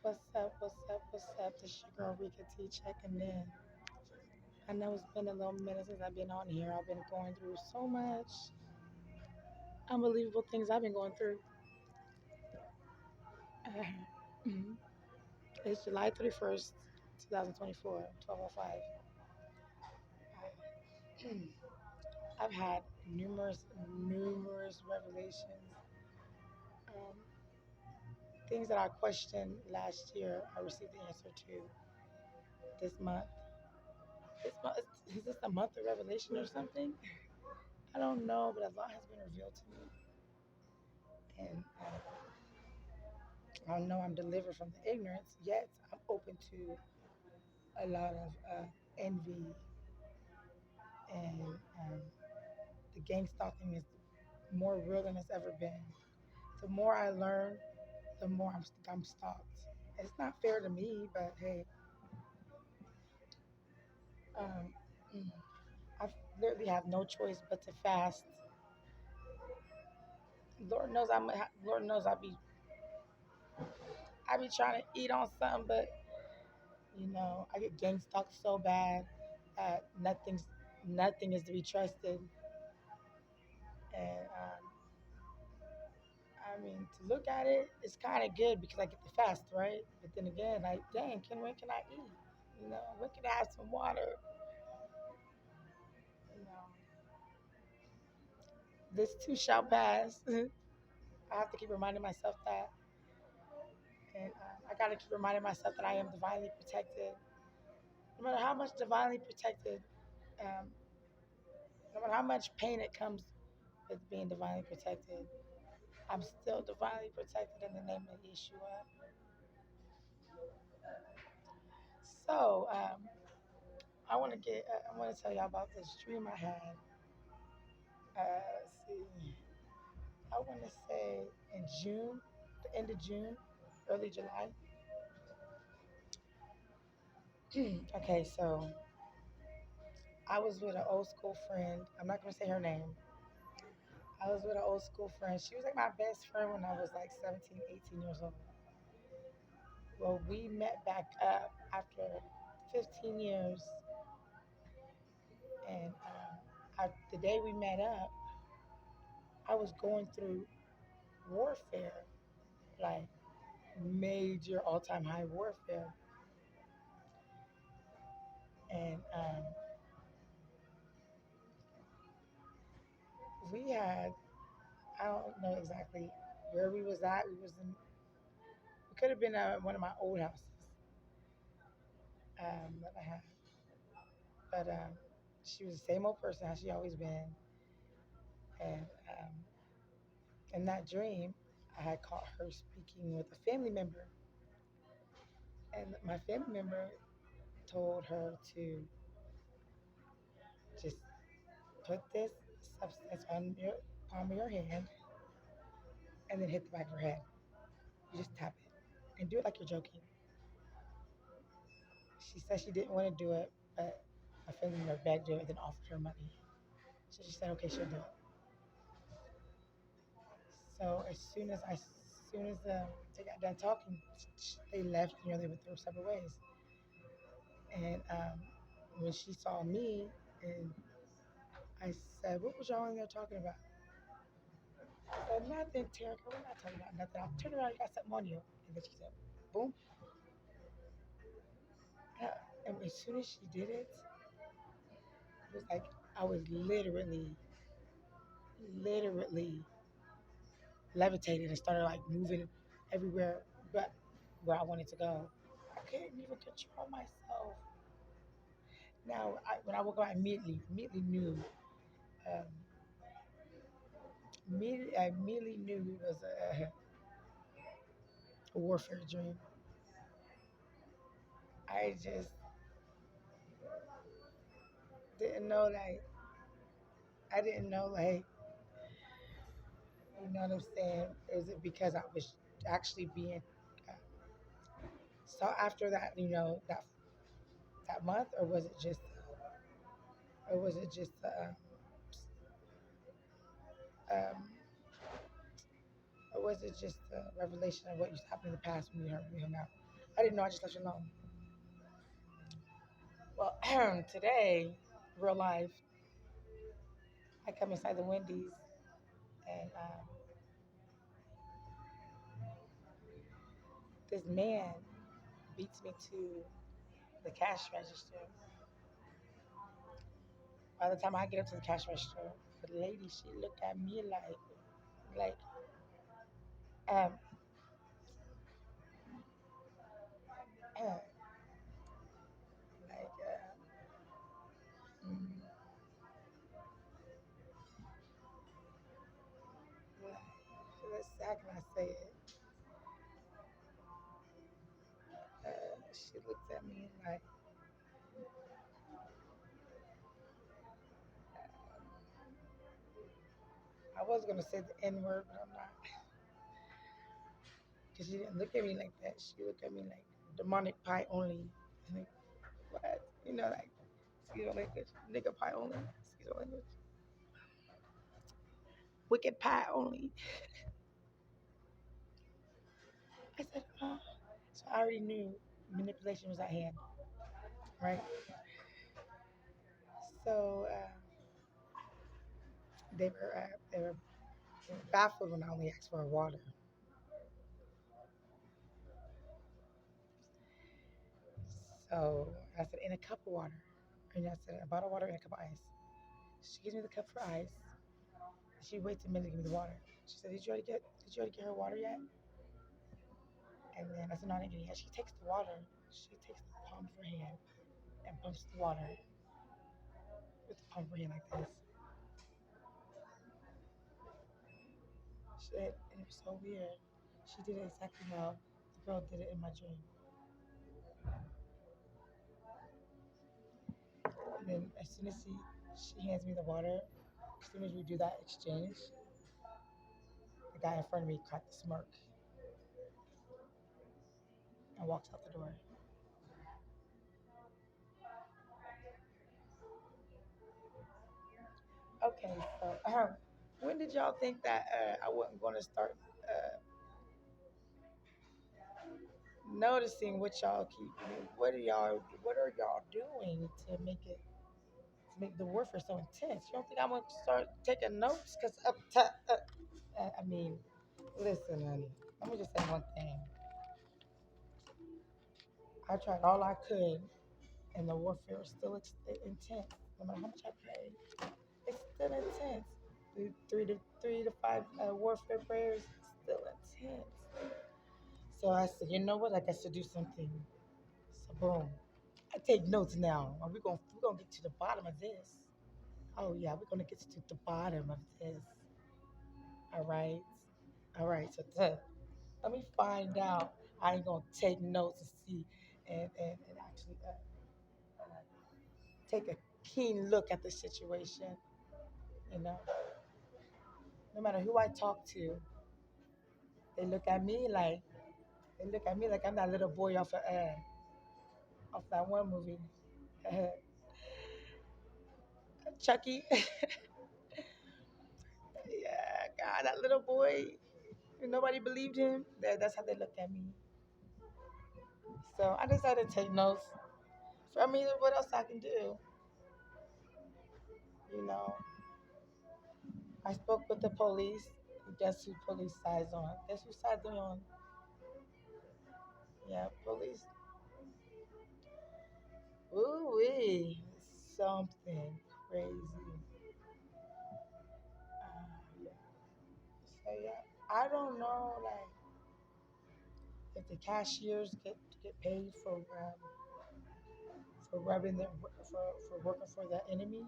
What's up? What's up? What's up? This your girl Rika T checking in. I know it's been a little minute since I've been on here. I've been going through so much unbelievable things I've been going through. It's July 31st, 2024, 12:05. I've had numerous revelations. Um, Things that I questioned last year, I received the answer to this month. This month is this a month of revelation or something? I don't know, but a lot has been revealed to me, and I know I'm delivered from the ignorance. Yet I'm open to a lot of envy, and the gang stalking is more real than it's ever been. The more I learn, the more I'm stalked. It's not fair to me, but hey, um, mm, I literally have no choice but to fast. Lord knows I be trying to eat on something, but I get gang stalked so bad that nothing is to be trusted. And I mean, to look at it, it's kind of good because I get the fast, right? But then again, like, dang, when can I eat? When can I have some water? You know, this too shall pass. I have to keep reminding myself that, and I got to keep reminding myself that I am divinely protected. No matter how much divinely protected, um, no matter how much pain it comes with being divinely protected, I'm still divinely protected in the name of Yeshua. So, I want to tell y'all about this dream I had. Let's see, I want to say in June, the end of June, early July. Okay, so I was with an old school friend. I'm not going to say her name. I was with an old school friend. She was like my best friend when I was like 17, 18 years old. Well, we met back up after 15 years, and the day we met up, I was going through warfare, like major all-time high warfare, and we had I don't know exactly where we was at. We could have been at one of my old houses that I had, but she was the same old person as she always been, and in that dream, I had caught her speaking with a family member, and my family member told her to just put this substance on your palm of your hand and then hit the back of her head. You just tap it and do it like you're joking. She said she didn't want to do it, but my family member begged her and then offered her money. So she said, okay, she'll do it. So as soon as they got done talking, they left. They went their separate ways. And when she saw me, and I said, "What was y'all in there talking about?" I said, "Nothing, Terica. We're not talking about nothing." I turned around, I got something on you. And then she said, "Boom." Yeah. And as soon as she did it, it was like I was literally levitated and started like moving everywhere but where I wanted to go. I couldn't even control myself. Now, when I woke up, I immediately knew. Um, I immediately knew it was a warfare dream. I just didn't know, like, I didn't know, like, you know what I'm saying? Is it because I was actually being uh, so after that, that month, or was it just um, or was it just a revelation of what used to happen in the past when we hung out? I didn't know. I just left you alone. Well, today, real life, I come inside the Wendy's and this man beats me to the cash register. By the time I get up to the cash register, the lady she looked at me like um uh, like mm, how can I say it? She looked at me like I was gonna say the N word, but I'm not, because she didn't look at me like that. She looked at me like demonic pie only. Like what? You know, like excuse my language, nigga pie only. Excuse my language, wicked pie only. I said, so I already knew manipulation was at hand, right? So they were baffled when I only asked for a water. So I said, in a cup of water. And I said, a bottle of water and a cup of ice. She gives me the cup for ice. She waits a minute to give me the water. She said, did you already get her water yet? And then I said, no, I didn't get it yet. She takes the water. She takes the palm of her hand and pumps the water with the palm of her hand like this. And it was so weird. She did it exactly how the girl did it in my dream. And then as soon as she hands me the water, as soon as we do that exchange, the guy in front of me cracked a smirk and walks out the door. Okay, so when did y'all think that I wasn't going to start noticing what y'all keep? What are y'all doing to make the warfare so intense? You don't think I'm gonna start taking notes? Cause I mean, listen, honey. Let me just say one thing. I tried all I could, and the warfare is still intense. No matter how much I pray, it's still intense. Three to five warfare prayers, still intense. So I said, you know what? I got to do something. So boom, I take notes now. We're gonna get to the bottom of this. Oh yeah, we're gonna get to the bottom of this. All right, all right. So let me find out. I ain't gonna take notes and see and actually take a keen look at the situation. You know, no matter who I talk to, they look at me like they look at me like I'm that little boy off that one movie, Chucky. Yeah, God, that little boy. Nobody believed him. That's how they look at me. So I decided to take notes. So I mean, what else I can do? You know, I spoke with the police. Guess who police sides on? Guess who side they on? Yeah, police. Ooh wee, something crazy. Yeah. So yeah, I don't know like if the cashiers get paid for rubbing their for working for the enemy,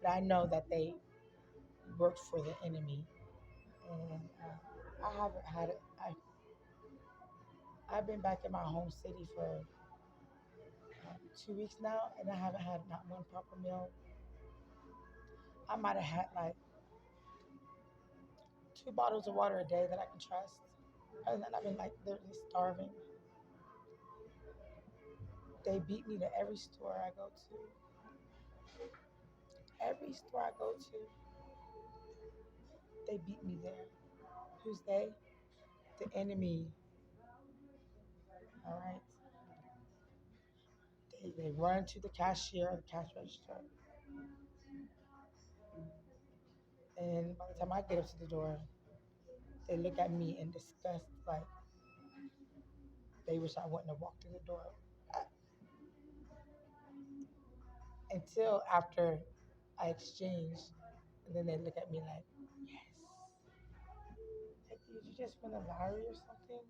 but I know that they worked for the enemy, and I haven't had it. I've been back in my home city for 2 weeks now, and I haven't had not one proper meal. I might have had like 2 bottles of water a day that I can trust. And then I've been like literally starving. They beat me to every store I go to. Every store I go to, they beat me there. Who's they? The enemy. All right. They run to the cashier or the cash register, and by the time I get up to the door, they look at me in disgust, like they wish I wouldn't have walked through the door. I, until after I exchange, and then they look at me like, yes, like, did you just win a lottery or something?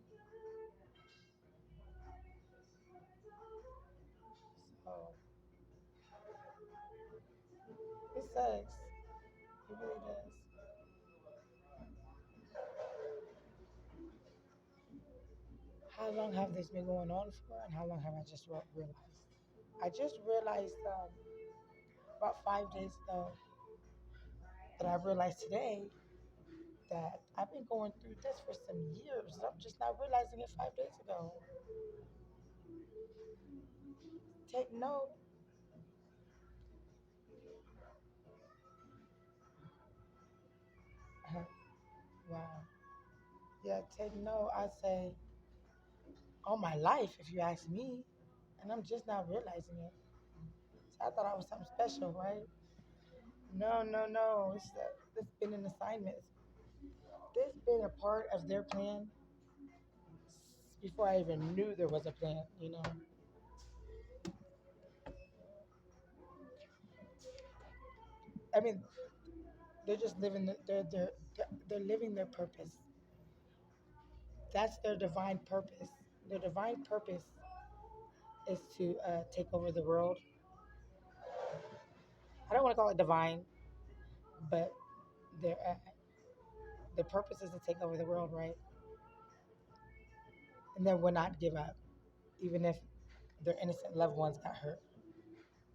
So it sucks. It really does. How long have this been going on for, and how long have I just realized? I just realized about 5 days ago that I realized today that I've been going through this for some years. I'm just not realizing it 5 days ago. Take note. Wow. Yeah, take note. I say all my life, if you ask me, and I'm just not realizing it. So I thought I was something special, right? No, no, no. It's been an assignment. It's been a part of their plan before I even knew there was a plan. I mean, they're just living. They're living their purpose. That's their divine purpose. Their divine purpose is to take over the world. I don't want to call it divine, but their their purpose is to take over the world, right? And they will not give up, even if their innocent loved ones got hurt.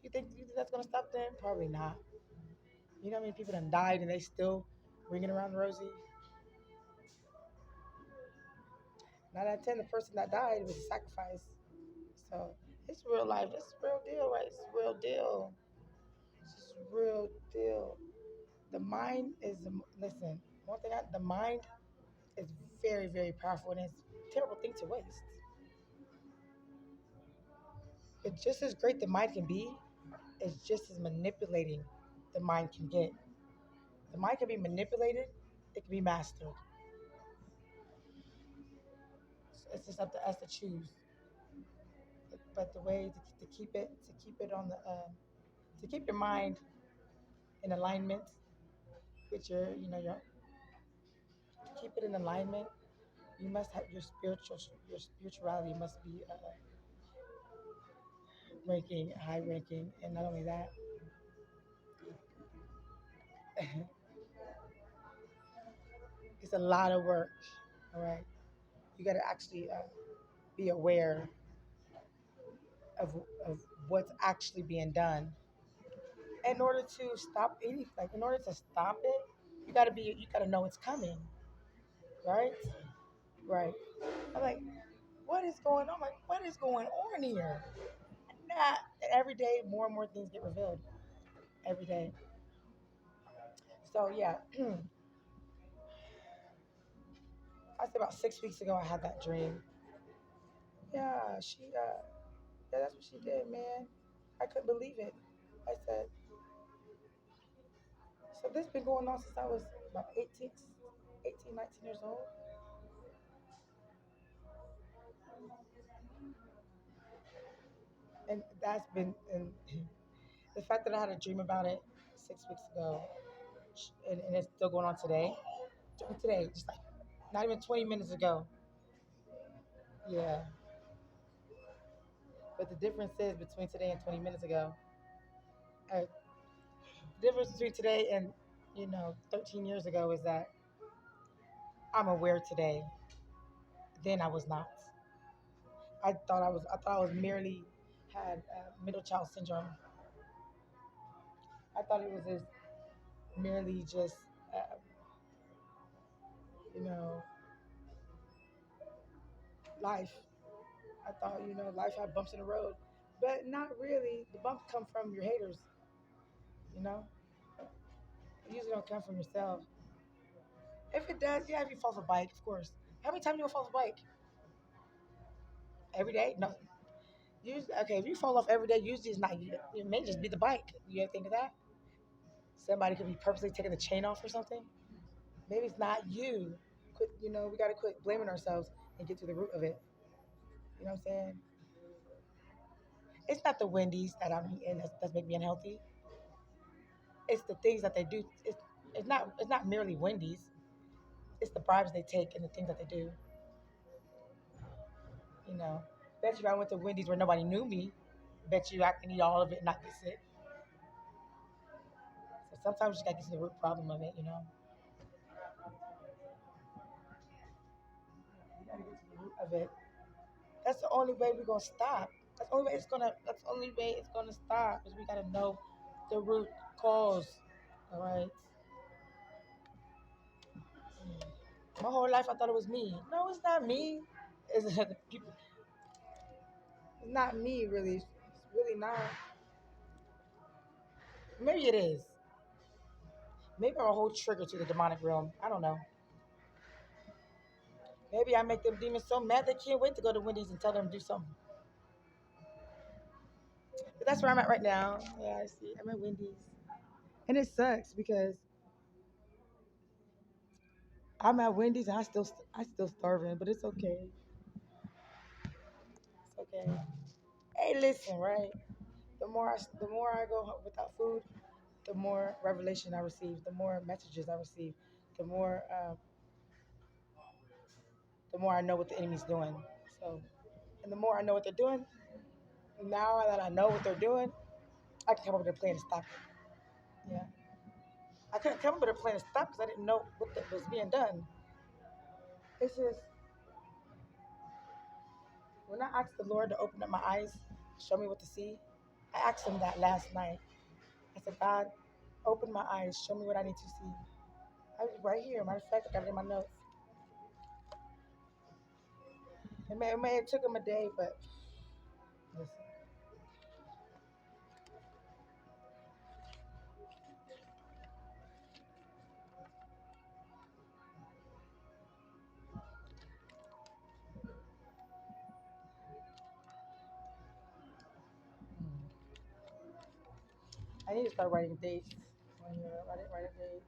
You think that's gonna stop them? Probably not. You know how many people done died and they still ringing around Rosie? 9 out of 10, the person that died was a sacrifice. So it's real life. It's real deal, right? It's real deal. It's just real deal. The mind is listen. One thing, the mind is very, very powerful, and it's a terrible thing to waste. It's just as great the mind can be. It's just as manipulating the mind can get. The mind can be manipulated. It can be mastered. So it's just up to us to choose. But the way to keep it on the to keep your mind in alignment with your to keep it in alignment, you must have your spirituality must be ranking high ranking, and not only that, it's a lot of work. All right, you got to actually be aware of of what's actually being done in order to stop any like in order to stop it. You got to know it's coming, right? Right. I'm like, what is going on? I'm like, what is going on here? Nah, every day more and more things get revealed. Every day. So yeah, I said about 6 weeks ago I had that dream. Yeah, yeah, that's what she did, man. I couldn't believe it. I said, so this been going on since I was about 18, 19 years old. And that's been, and the fact that I had a dream about it 6 weeks ago, and it's still going on today. Today, just like not even 20 minutes ago. Yeah. But the difference is between today and 20 minutes ago. The difference between today and 13 years ago is that I'm aware today. Then I was not. I thought I was merely had middle child syndrome. I thought it was just merely just uh, you know life. I thought life had bumps in the road, but not really. The bumps come from your haters. You know, it usually don't come from yourself. If it does, yeah, if you fall off a bike, of course. How many times you gonna fall off a bike? Every day? No. Use okay. If you fall off every day, usually it's not you. It may just be the bike. You ever think of that? Somebody could be purposely taking the chain off or something. Maybe it's not you. Quit. We gotta quit blaming ourselves and get to the root of it. You know what I'm saying? It's not the Wendy's that I'm eating that's making me unhealthy. It's the things that they do. It's not merely Wendy's. It's the bribes they take and the things that they do. You know. Bet you I went to Wendy's where nobody knew me. Bet you I can eat all of it and not get sick. So sometimes you gotta get to the root problem of it. You gotta get to the root of it. That's the only way we're gonna stop. That's the only way it's gonna stop is we gotta know the root cause. All right. My whole life I thought it was me. No, it's not me. It's people. It's not me really. It's really not. Maybe it is. Maybe I'm a whole trigger to the demonic realm. I don't know. Maybe I make them demons so mad they can't wait to go to Wendy's and tell them to do something. But that's where I'm at right now. Yeah, I see. I'm at Wendy's. And it sucks because I'm at Wendy's and I still starving, but it's okay. It's okay. Hey, listen, right? The more I go without food, the more revelation I receive, the more messages I receive, the more uh, the more I know what the enemy's doing. So, and the more I know what they're doing, now that I know what they're doing, I can come up with a plan to stop it. Yeah, I couldn't come up with a plan to stop because I didn't know was being done. It's just when I asked the Lord to open up my eyes, show me what to see. I asked Him that last night. I said, God, open my eyes, show me what I need to see. I was right here. Matter of fact, I got it in my notes. It may have took Him a day, but listen, I need to start writing dates. When you write a date.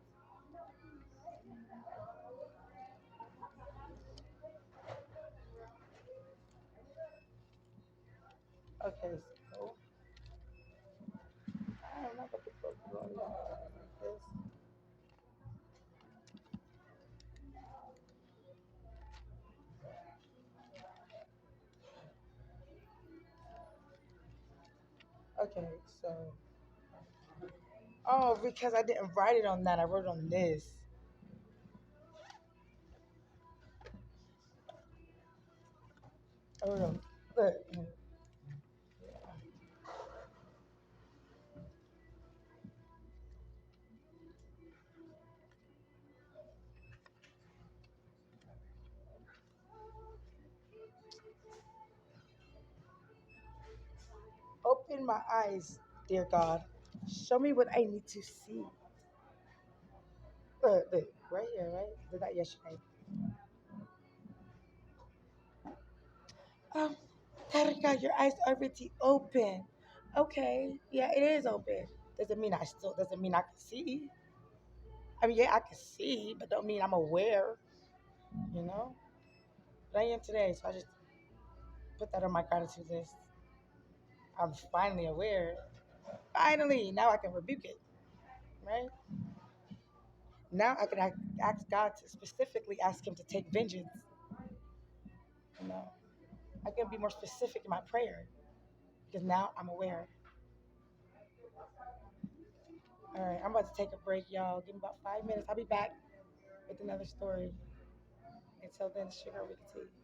Okay, so I'm not gonna go through all these like this. Okay, so because I didn't write it on that, I wrote it on this. I wrote it on look. Open my eyes, dear God. Show me what I need to see. Look, right here, right? Did that yesterday. Um, Daddy God, your eyes are already open. Okay, yeah, it is open. Doesn't mean I can see. I mean, yeah, I can see, but don't mean I'm aware. You know, but I am today, so I just put that on my gratitude list. I'm finally aware. Finally, now I can rebuke it. Right now, I can ask God to specifically ask Him to take vengeance. You know, I can be more specific in my prayer because now I'm aware. All right, I'm about to take a break, y'all. Give me about 5 minutes. I'll be back with another story. Until then, sugar with tea.